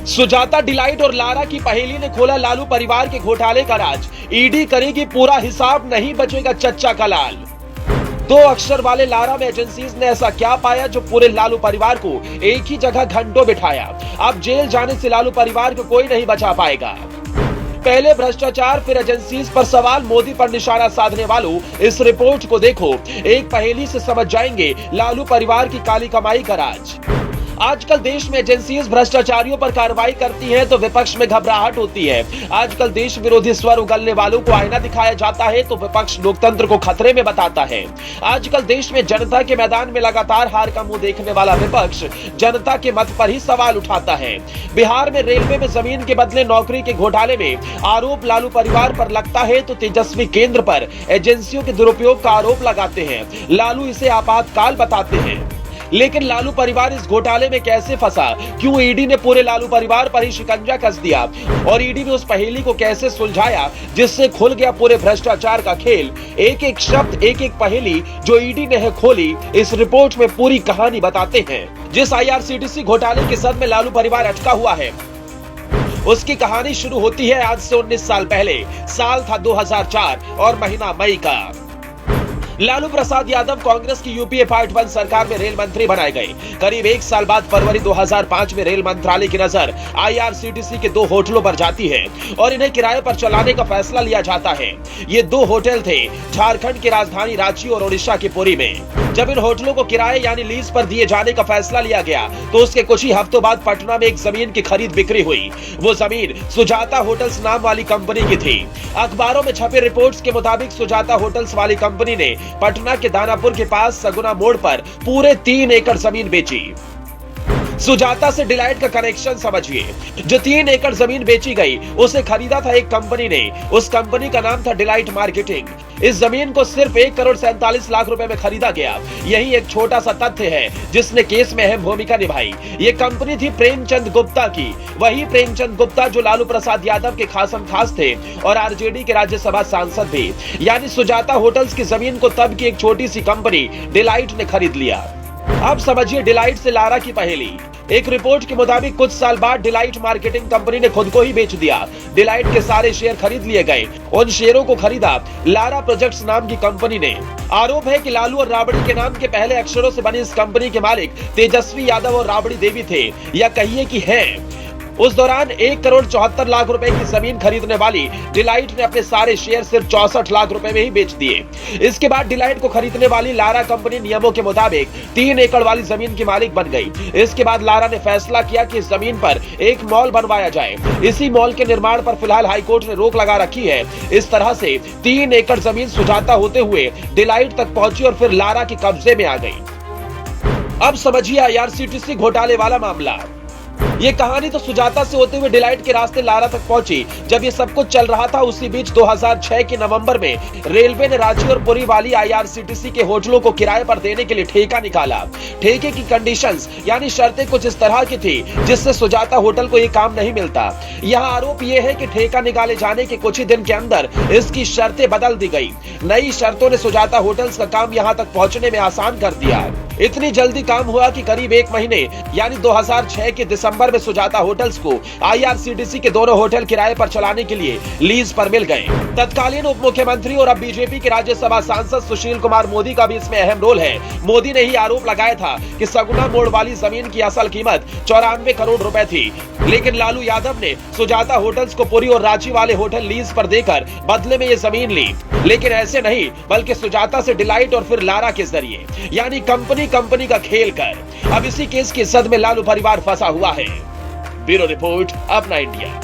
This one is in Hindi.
सुजाता, डिलाइट और लारा की पहेली ने खोला लालू परिवार के घोटाले का राज। ईडी करेगी पूरा हिसाब, नहीं बचेगा चच्चा का लाल। दो अक्षर वाले लारा में एजेंसीज ने ऐसा क्या पाया जो पूरे लालू परिवार को एक ही जगह घंटों बिठाया। अब जेल जाने से लालू परिवार को कोई नहीं बचा पाएगा। पहले भ्रष्टाचार, फिर एजेंसीज पर सवाल, मोदी पर निशाना साधने वालों, इस रिपोर्ट को देखो। एक पहेली से समझ जाएंगे लालू परिवार की काली कमाई का राज। आजकल देश में एजेंसीज भ्रष्टाचारियों पर कार्रवाई करती हैं तो विपक्ष में घबराहट होती है। आजकल देश विरोधी स्वर उगलने वालों को आईना दिखाया जाता है तो विपक्ष लोकतंत्र को खतरे में बताता है। आजकल देश में जनता के मैदान में लगातार हार का मुंह देखने वाला विपक्ष जनता के मत पर ही सवाल उठाता है। बिहार में रेलवे में जमीन के बदले नौकरी के घोटाले में आरोप लालू परिवार पर लगता है तो तेजस्वी केंद्र पर एजेंसियों के दुरुपयोग का आरोप लगाते हैं। लालू इसे आपातकाल बताते हैं। लेकिन लालू परिवार इस घोटाले में कैसे फंसा? क्यों ईडी ने पूरे लालू परिवार पर ही शिकंजा कस दिया? और ईडी ने उस पहेली को कैसे सुलझाया जिससे खुल गया पूरे भ्रष्टाचार का खेल? एक एक शब्द, एक एक पहेली जो ईडी ने है खोली, इस रिपोर्ट में पूरी कहानी बताते हैं। जिस आईआरसीटीसी घोटाले के सद में लालू परिवार अटका हुआ है, उसकी कहानी शुरू होती है आज से 19 साल पहले। साल था 2004 और महीना मई का। लालू प्रसाद यादव कांग्रेस की यूपीए पार्ट 1 सरकार में रेल मंत्री बनाए गए। करीब एक साल बाद फरवरी 2005 में रेल मंत्रालय की नजर आईआरसीटीसी के 2 होटलों पर जाती है और इन्हें किराए पर चलाने का फैसला लिया जाता है। ये 2 होटल थे झारखंड की राजधानी रांची और ओडिशा के पुरी में। जब इन होटलों को किराए यानी लीज पर दिए जाने का फैसला लिया गया तो उसके कुछ ही हफ्तों बाद पटना में एक जमीन की खरीद बिक्री हुई। वो जमीन सुजाता होटल्स नाम वाली कंपनी की थी। अखबारों में छपे रिपोर्ट्स के मुताबिक सुजाता होटल्स वाली कंपनी ने पटना के दानापुर के पास सगुना मोड़ पर पूरे 3 एकड़ जमीन बेची। सुजाता से डिलाइट का कनेक्शन समझिए। जो 3 एकड़ जमीन बेची गई उसे खरीदा था एक कंपनी ने। उस कंपनी का नाम था डिलाइट मार्केटिंग। इस जमीन को सिर्फ 1 करोड़ 47 लाख रुपए में खरीदा गया। यही एक छोटा सा तथ्य है जिसने केस में अहम भूमिका निभाई। ये कंपनी थी प्रेमचंद गुप्ता की। वही प्रेमचंद गुप्ता जो लालू प्रसाद यादव के खासम खास थे और आरजेडी के राज्यसभा सांसद भी। यानी सुजाता होटल्स की जमीन को तब की एक छोटी सी कंपनी डिलाइट ने खरीद लिया। अब समझिए डिलाइट से लारा की पहेली। एक रिपोर्ट के मुताबिक कुछ साल बाद डिलाइट मार्केटिंग कंपनी ने खुद को ही बेच दिया। डिलाइट के सारे शेयर खरीद लिए गए। उन शेयरों को खरीदा लारा प्रोजेक्ट्स नाम की कंपनी ने। आरोप है कि लालू और राबड़ी के नाम के पहले अक्षरों से बनी इस कंपनी के मालिक तेजस्वी यादव और राबड़ी देवी थे, या कहिए कि हैं। उस दौरान 1 करोड़ 74 लाख रुपए की जमीन खरीदने वाली डिलाइट ने अपने सारे शेयर सिर्फ 64 लाख रुपए में ही बेच दिए। इसके बाद डिलाइट को खरीदने वाली लारा कंपनी नियमों के मुताबिक 3 एकड़ वाली जमीन की मालिक बन गई। इसके बाद लारा ने फैसला किया कि इस जमीन पर एक मॉल बनवाया जाए। इसी मॉल के निर्माण पर फिलहाल हाईकोर्ट ने रोक लगा रखी है। इस तरह से 3 एकड़ जमीन सुजाता होते हुए डिलाइट तक पहुंची और फिर लारा के कब्जे में आ गई। अब समझिए आईआरसीटीसी घोटाले वाला मामला। ये कहानी तो सुजाता से होते हुए डिलाइट के रास्ते लारा तक पहुंची। जब ये सब कुछ चल रहा था उसी बीच 2006 के नवंबर में रेलवे ने रांची और पुरी वाली आईआरसीटीसी के होटलों को किराए पर देने के लिए ठेका निकाला। ठेके की कंडीशंस यानी शर्तें कुछ इस तरह की थी जिससे सुजाता होटल को ये काम नहीं मिलता। यहाँ आरोप ये है कि ठेका निकाले जाने के कुछ ही दिन के अंदर इसकी शर्तें बदल दी गई। नई शर्तों ने सुजाता होटल्स का काम यहाँ तक पहुंचने में आसान कर दिया। इतनी जल्दी काम हुआ कि करीब 1 महीने यानी 2006 के दिसंबर में सुजाता होटल्स को आईआरसीटीसी के दोनों होटल किराए पर चलाने के लिए लीज पर मिल गए। तत्कालीन उप मुख्यमंत्री और अब बीजेपी के राज्यसभा सांसद सुशील कुमार मोदी का भी इसमें अहम रोल है। मोदी ने ही आरोप लगाया था कि सगुना मोड़ वाली जमीन की असल कीमत 94 करोड़ रुपए थी, लेकिन लालू यादव ने सुजाता होटल्स को पुरी और रांची वाले होटल लीज पर देकर बदले में ये जमीन ली। लेकिन ऐसे नहीं, बल्कि सुजाता से डिलाइट और फिर लारा के जरिए, यानी कंपनी का खेल कर। अब इसी केस की जद में लालू परिवार फंसा हुआ है। ब्यूरो रिपोर्ट, अपना इंडिया।